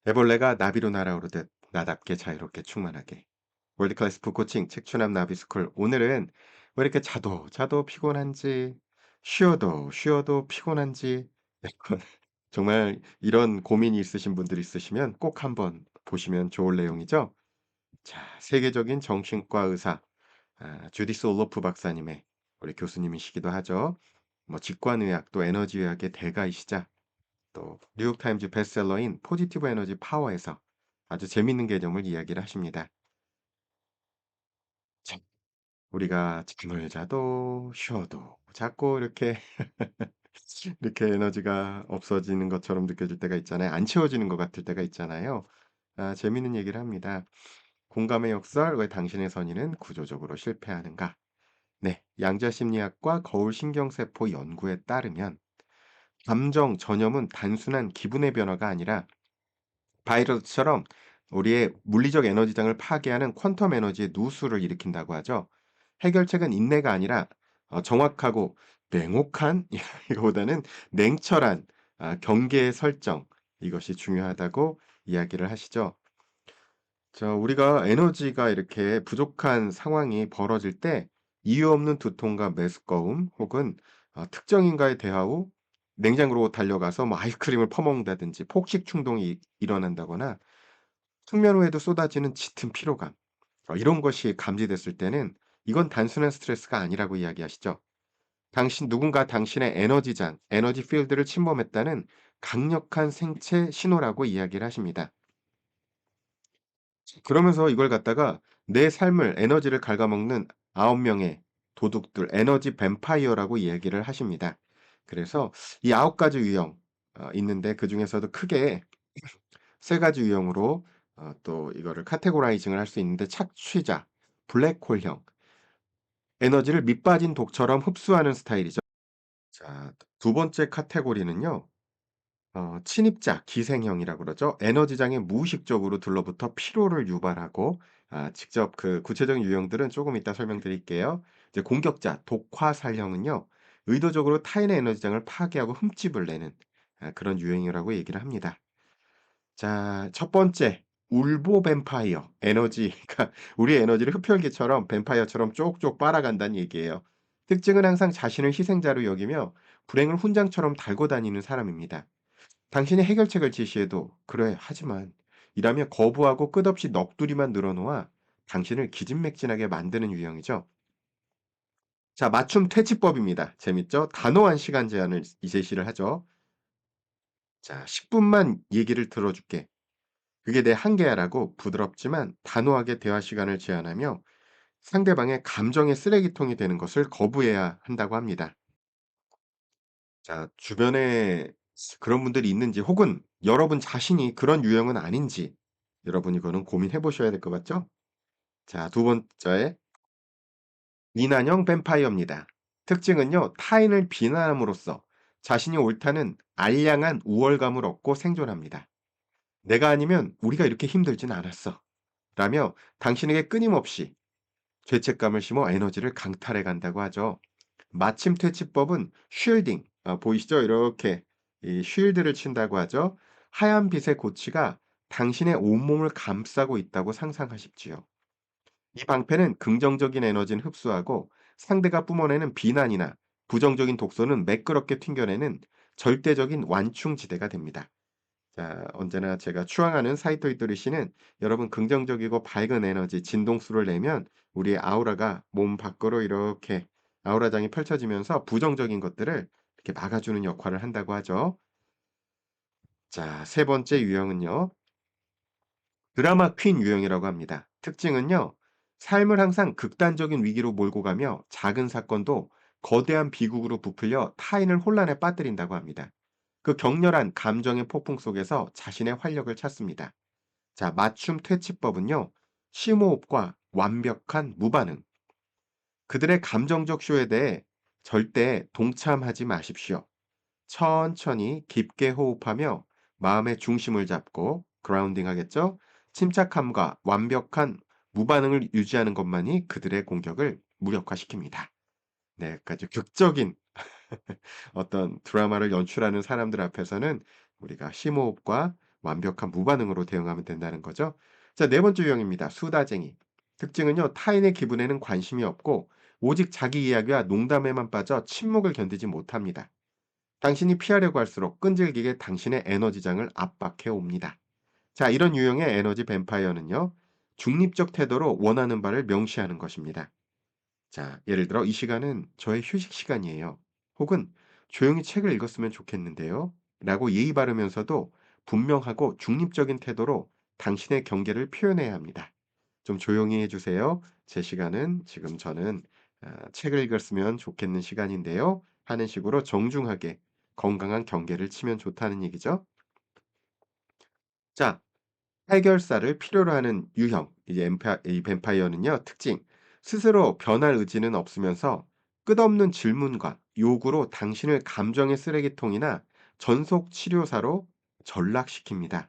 애벌레가 나비로 날아오르듯 나답게 자유롭게 충만하게. 월드클래스 북코칭 책추남 나비스쿨. 오늘은 왜 이렇게 자도 피곤한지, 쉬어도 피곤한지, 약간 정말 이런 고민이 있으신 분들이 있으시면 꼭 한번 보시면 좋을 내용이죠. 자, 세계적인 정신과 의사 주디스 올로프 박사님의, 우리 교수님이시기도 하죠. 뭐 직관의학 또 에너지의학의 대가이시자 또 뉴욕타임즈 베스트셀러인 포지티브 에너지 파워에서 아주 재미있는 개념을 이야기를 하십니다. 자, 우리가 잠을 자도 쉬어도 자꾸 이렇게 이렇게 에너지가 없어지는 것처럼 느껴질 때가 있잖아요. 안 채워지는 것 같을 때가 있잖아요. 재미있는 얘기를 합니다. 공감의 역설, 왜 당신의 선의는 구조적으로 실패하는가? 네, 양자 심리학과 거울 신경세포 연구에 따르면 감정 전염은 단순한 기분의 변화가 아니라 바이러스처럼 우리의 물리적 에너지장을 파괴하는 퀀텀 에너지의 누수를 일으킨다고 하죠. 해결책은 인내가 아니라 정확하고 냉혹한 이거보다는 냉철한 경계의 설정, 이것이 중요하다고 이야기를 하시죠. 우리가 에너지가 이렇게 부족한 상황이 벌어질 때 이유 없는 두통과 메스꺼움 혹은 특정인과의 대화 후 냉장고로 달려가서 뭐 아이스크림을 퍼먹는다든지 폭식 충동이 일어난다거나 숙면 후에도 쏟아지는 짙은 피로감, 이런 것이 감지됐을 때는 이건 단순한 스트레스가 아니라고 이야기하시죠. 누군가 당신의 에너지장, 에너지 필드를 침범했다는 강력한 생체 신호라고 이야기를 하십니다. 그러면서 이걸 갖다가 내 삶을 에너지를 갉아먹는 9 명의 도둑들, 에너지 뱀파이어라고 이야기를 하십니다. 그래서 이 9 가지 유형 있는데 그중에서도 크게 3 가지 유형으로 또 이거를 카테고라이징을 할 수 있는데, 착취자, 블랙홀형, 에너지를 밑 빠진 독처럼 흡수하는 스타일이죠. 자, 두 번째 카테고리는요. 침입자, 기생형이라고 그러죠. 에너지장에 무의식적으로 들러붙어 피로를 유발하고, 직접 그 구체적인 유형들은 조금 이따 설명드릴게요. 이제 공격자, 독화살형은요. 의도적으로 타인의 에너지장을 파괴하고 흠집을 내는 그런 유형이라고 얘기를 합니다. 자, 첫 번째 울보 뱀파이어. 에너지가 우리의 에너지를 흡혈귀처럼 뱀파이어처럼 쪽쪽 빨아간다는 얘기예요. 특징은 항상 자신을 희생자로 여기며 불행을 훈장처럼 달고 다니는 사람입니다. 당신이 해결책을 제시해도 "그래. 하지만." 이라며 거부하고 끝없이 넋두리만 늘어놓아 당신을 기진맥진하게 만드는 유형이죠. 자, 맞춤 퇴치법입니다. 재밌죠? 단호한 시간 제한을 제시를 하죠. 자, "10 분만 얘기를 들어 줄게. 그게 내 한계야."라고 부드럽지만 단호하게 대화 시간을 제한하며 상대방의 감정의 쓰레기통이 되는 것을 거부해야 한다고 합니다. 자, 주변에 그런 분들이 있는지 혹은 여러분 자신이 그런 유형은 아닌지, 여러분 이거는 고민해 보셔야 될 것 같죠? 자, 두 번째 비난형 뱀파이어입니다. 특징은요, 타인을 비난함으로써 자신이 옳다는 알량한 우월감을 얻고 생존합니다. "내가 아니면 우리가 이렇게 힘들진 않았어." 라며 당신에게 끊임없이 죄책감을 심어 에너지를 강탈해 간다고 하죠. 마침 퇴치법은 쉴딩, 보이시죠? 이렇게 이 쉴드를 친다고 하죠. 하얀 빛의 고치가 당신의 온몸을 감싸고 있다고 상상하십시오. 이 방패는 긍정적인 에너지는 흡수하고 상대가 뿜어내는 비난이나 부정적인 독소는 매끄럽게 튕겨내는 절대적인 완충지대가 됩니다. 자, 언제나 제가 추앙하는 사이토 이토리 씨는 여러분 긍정적이고 밝은 에너지, 진동수를 내면 우리의 아우라가 몸 밖으로 이렇게 아우라장이 펼쳐지면서 부정적인 것들을 이렇게 막아주는 역할을 한다고 하죠. 자, 세 번째 유형은요. 드라마 퀸 유형이라고 합니다. 특징은요. 삶을 항상 극단적인 위기로 몰고 가며 작은 사건도 거대한 비극으로 부풀려 타인을 혼란에 빠뜨린다고 합니다. 그 격렬한 감정의 폭풍 속에서 자신의 활력을 찾습니다. 자, 맞춤 퇴치법은요. 심호흡과 완벽한 무반응. 그들의 감정적 쇼에 대해 절대 동참하지 마십시오. 천천히 깊게 호흡하며 마음의 중심을 잡고 그라운딩 하겠죠? 침착함과 완벽한 무반응을 유지하는 것만이 그들의 공격을 무력화시킵니다. 네, 아주 극적인 어떤 드라마를 연출하는 사람들 앞에서는 우리가 심호흡과 완벽한 무반응으로 대응하면 된다는 거죠. 자, 네 번째 유형입니다. 수다쟁이. 특징은요, 타인의 기분에는 관심이 없고 오직 자기 이야기와 농담에만 빠져 침묵을 견디지 못합니다. 당신이 피하려고 할수록 끈질기게 당신의 에너지장을 압박해 옵니다. 자, 이런 유형의 에너지 뱀파이어는요, 중립적 태도로 원하는 바를 명시하는 것입니다. 자, 예를 들어 이 시간은 저의 휴식 시간이에요. 혹은 조용히 책을 읽었으면 좋겠는데요. 라고 예의 바르면서도 분명하고 중립적인 태도로 당신의 경계를 표현해야 합니다. 좀 조용히 해주세요. 제 시간은 지금 저는 책을 읽었으면 좋겠는 시간인데요. 하는 식으로 정중하게 건강한 경계를 치면 좋다는 얘기죠. 자, 해결사를 필요로 하는 유형, 이제 이 뱀파이어는요, 특징. 스스로 변할 의지는 없으면서 끝없는 질문과 요구로 당신을 감정의 쓰레기통이나 전속 치료사로 전락시킵니다.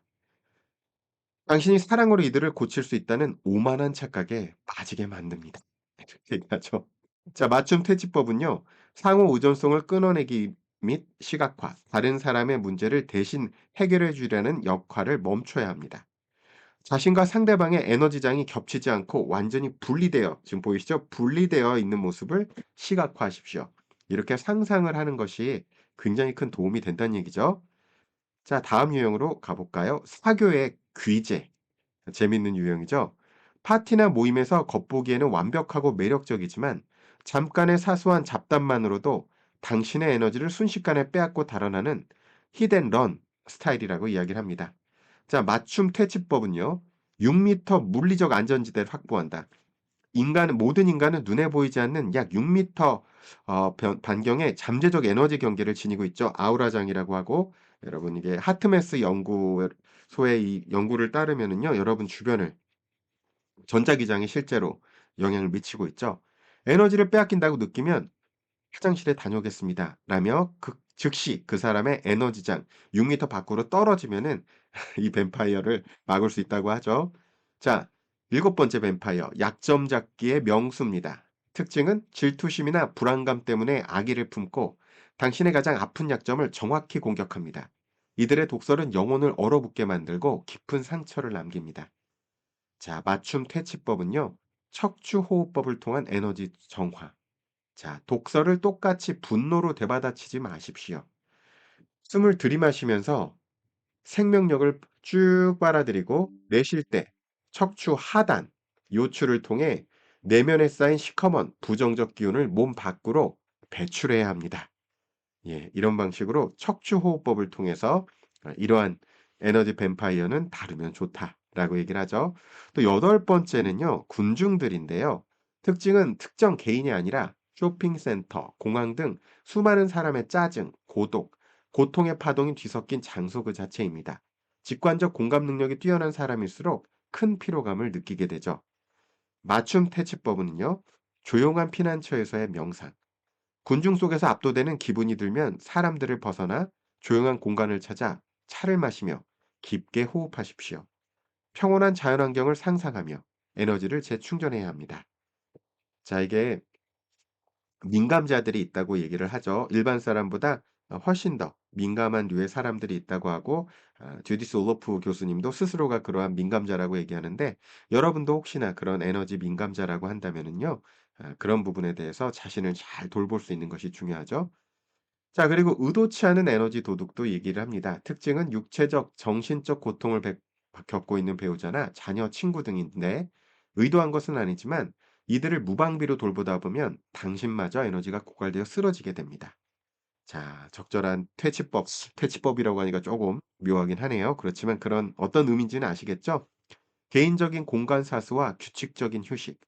당신이 사랑으로 이들을 고칠 수 있다는 오만한 착각에 빠지게 만듭니다. 이렇게 얘기하죠. 자, 맞춤 퇴치법은요, 상호 의존성을 끊어내기 및 시각화, 다른 사람의 문제를 대신 해결해 주려는 역할을 멈춰야 합니다. 자신과 상대방의 에너지장이 겹치지 않고 완전히 분리되어 지금 보이시죠? 분리되어 있는 모습을 시각화하십시오. 이렇게 상상을 하는 것이 굉장히 큰 도움이 된다는 얘기죠. 자, 다음 유형으로 가볼까요? 사교의 귀재. 재밌는 유형이죠. 파티나 모임에서 겉보기에는 완벽하고 매력적이지만 잠깐의 사소한 잡담만으로도 당신의 에너지를 순식간에 빼앗고 달아나는 히덴런 스타일이라고 이야기를 합니다. 자, 맞춤 퇴치법은요. 6m 물리적 안전지대를 확보한다. 모든 인간은 눈에 보이지 않는 약 6m 반경의 잠재적 에너지 경계를 지니고 있죠. 아우라장이라고 하고 여러분 이게 하트메스 연구소의 이 연구를 따르면은요. 여러분 주변을 전자기장이 실제로 영향을 미치고 있죠. 에너지를 빼앗긴다고 느끼면 "화장실에 다녀오겠습니다." 라며 즉시 그 사람의 에너지장 6m 밖으로 떨어지면은 이 뱀파이어를 막을 수 있다고 하죠. 자, 일곱 번째 뱀파이어, 약점 잡기의 명수입니다. 특징은 질투심이나 불안감 때문에 악의를 품고 당신의 가장 아픈 약점을 정확히 공격합니다. 이들의 독설은 영혼을 얼어붙게 만들고 깊은 상처를 남깁니다. 자, 맞춤 퇴치법은요. 척추호흡법을 통한 에너지 정화. 자, 독설을 똑같이 분노로 되받아치지 마십시오. 숨을 들이마시면서 생명력을 쭉 빨아들이고 내쉴 때 척추 하단, 요추를 통해 내면에 쌓인 시커먼 부정적 기운을 몸 밖으로 배출해야 합니다. 예, 이런 방식으로 척추호흡법을 통해서 이러한 에너지 뱀파이어는 다루면 좋다라고 얘기를 하죠. 또 여덟 번째는요, 군중들인데요. 특징은 특정 개인이 아니라 쇼핑센터, 공항 등 수많은 사람의 짜증, 고독, 고통의 파동이 뒤섞인 장소 그 자체입니다. 직관적 공감 능력이 뛰어난 사람일수록 큰 피로감을 느끼게 되죠. 맞춤 퇴치법은요, 조용한 피난처에서의 명상, 군중 속에서 압도되는 기분이 들면 사람들을 벗어나 조용한 공간을 찾아 차를 마시며 깊게 호흡하십시오. 평온한 자연환경을 상상하며 에너지를 재충전해야 합니다. 자, 이게 민감자들이 있다고 얘기를 하죠. 일반 사람보다 훨씬 더 민감한 류의 사람들이 있다고 하고 주디스 올로프 교수님도 스스로가 그러한 민감자라고 얘기하는데 여러분도 혹시나 그런 에너지 민감자라고 한다면은요. 그런 부분에 대해서 자신을 잘 돌볼 수 있는 것이 중요하죠. 자, 그리고 의도치 않은 에너지 도둑도 얘기를 합니다. 특징은 육체적, 정신적 고통을 겪고 있는 배우자나 자녀, 친구 등인데 의도한 것은 아니지만 이들을 무방비로 돌보다 보면 당신마저 에너지가 고갈되어 쓰러지게 됩니다. 자, 적절한 퇴치법이라고 하니까 조금 묘하긴 하네요. 그렇지만 그런 어떤 의미인지는 아시겠죠? 개인적인 공간 사수와 규칙적인 휴식,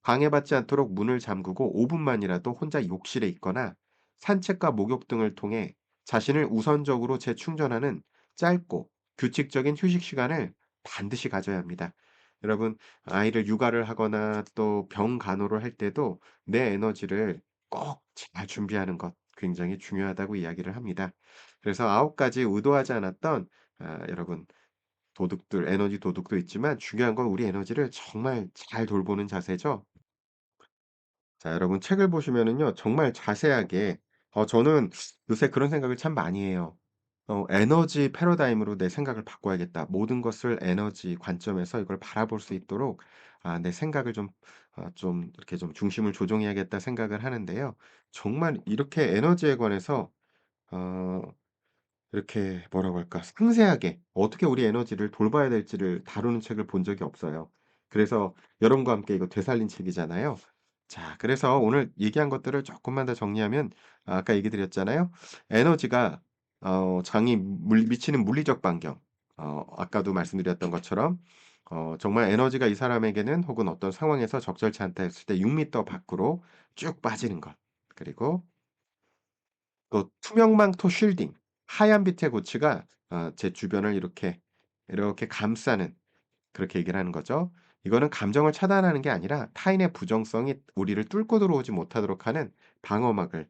방해받지 않도록 문을 잠그고 5분만이라도 혼자 욕실에 있거나 산책과 목욕 등을 통해 자신을 우선적으로 재충전하는 짧고 규칙적인 휴식 시간을 반드시 가져야 합니다. 여러분, 아이를 육아를 하거나 또 병 간호를 할 때도 내 에너지를 꼭 잘 준비하는 것 굉장히 중요하다고 이야기를 합니다. 그래서 9가지 의도하지 않았던 여러분 에너지 도둑도 있지만 중요한 건 우리 에너지를 정말 잘 돌보는 자세죠. 자, 여러분 책을 보시면은요. 정말 자세하게 저는 요새 그런 생각을 참 많이 해요. 에너지 패러다임으로 내 생각을 바꿔야겠다. 모든 것을 에너지 관점에서 이걸 바라볼 수 있도록 내 생각을 좀 이렇게 좀 중심을 조정해야겠다 생각을 하는데요. 정말 이렇게 에너지에 관해서 어 이렇게 뭐라고 할까? 상세하게 어떻게 우리 에너지를 돌봐야 될지를 다루는 책을 본 적이 없어요. 그래서 여러분과 함께 이거 되살린 책이잖아요. 자, 그래서 오늘 얘기한 것들을 쪼끔만 더 정리하면 아까 얘기 드렸잖아요. 에너지가 장이 물 미치는 물리적 반경, 아까도 말씀드렸던 것처럼 정말 에너지가 이 사람에게는 혹은 어떤 상황에서 적절치 않다 했을 때 6 미터 밖으로 쭉 빠지는 것. 그리고 또 투명망토 쉴딩, 하얀 빛의 고치가 제 주변을 이렇게 감싸는, 그렇게 얘기를 하는 거죠. 이거는 감정을 차단하는 게 아니라 타인의 부정성이 우리를 뚫고 들어오지 못하도록 하는 방어막을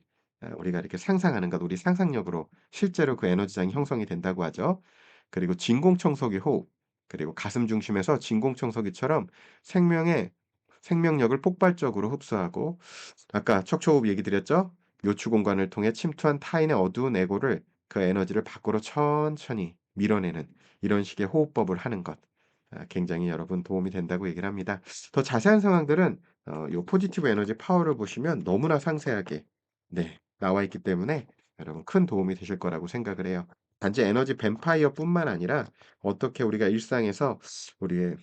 우리가 이렇게 상상하는 것, 우리 상상력으로 실제로 그 에너지장이 형성이 된다고 하죠. 그리고 진공청소기 호흡, 그리고 가슴 중심에서 진공청소기처럼 생명의 생명력을 폭발적으로 흡수하고, 아까 척추호흡 얘기 드렸죠? 요추 공간을 통해 침투한 타인의 어두운 에고를, 그 에너지를 밖으로 천천히 밀어내는 이런 식의 호흡법을 하는 것. 굉장히 여러분 도움이 된다고 얘기를 합니다. 더 자세한 상황들은 요 포지티브 에너지 파워를 보시면 너무나 상세하게 나와 있기 때문에 여러분 큰 도움이 되실 거라고 생각을 해요. 단지 에너지 뱀파이어뿐만 아니라 어떻게 우리가 일상에서 우리의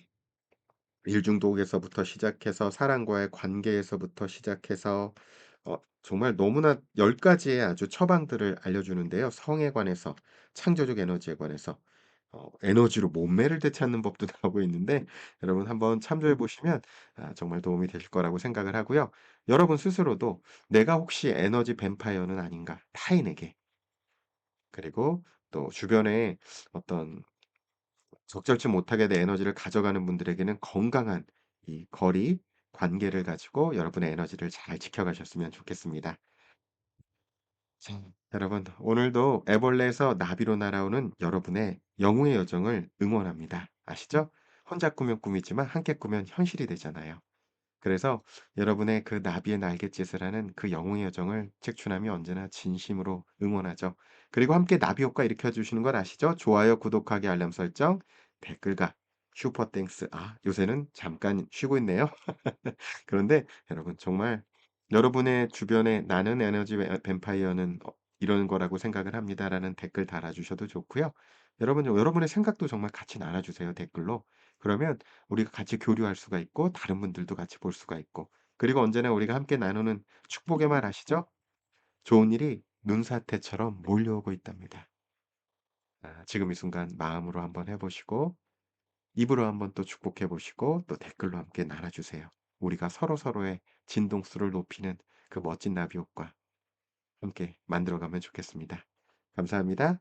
일 중독에서부터 시작해서 사람과의 관계에서부터 시작해서 정말 너무나 10 가지의 아주 처방들을 알려주는데요. 성에 관해서, 창조적 에너지에 관해서, 에너지로 몸매를 되찾는 법도 나오고 있는데 여러분 한번 참조해 보시면 정말 도움이 되실 거라고 생각을 하고요. 여러분 스스로도 '내가 혹시 에너지 뱀파이어는 아닌가?' 타인에게, 그리고 또 주변에 어떤 적절치 못하게 내 에너지를 가져가는 분들에게는 건강한 이 거리, 관계를 가지고 여러분의 에너지를 잘 지켜가셨으면 좋겠습니다. 자, 여러분 오늘도 애벌레에서 나비로 날아오는 여러분의 영웅의 여정을 응원합니다. 아시죠? 혼자 꾸면 꿈이지만 함께 꾸면 현실이 되잖아요. 그래서 여러분의 그 나비의 날갯짓을 하는 그 영웅의 여정을 책추남이 언제나 진심으로 응원하죠. 그리고 함께 나비 효과 일으켜 주시는 걸 아시죠? 좋아요, 구독하기, 알람 설정, 댓글과 슈퍼 땡스. 요새는 잠깐 쉬고 있네요. 그런데 여러분 정말 여러분의 주변에 '나는 에너지 뱀파이어는 이런 거라고 생각을 합니다.'라는 댓글 달아 주셔도 좋고요. 여러분의 생각도 정말 같이 나눠 주세요, 댓글로. 그러면 우리가 같이 교류할 수가 있고 다른 분들도 같이 볼 수가 있고, 그리고 언제나 우리가 함께 나누는 축복의 말 아시죠? 좋은 일이 눈사태처럼 몰려오고 있답니다. 지금 이 순간 마음으로 한번 해 보시고 입으로 한번 또 축복해 보시고 또 댓글로 함께 나눠 주세요. 우리가 서로서로의 진동수를 높이는 그 멋진 나비 효과 함께 만들어 가면 좋겠습니다. 감사합니다.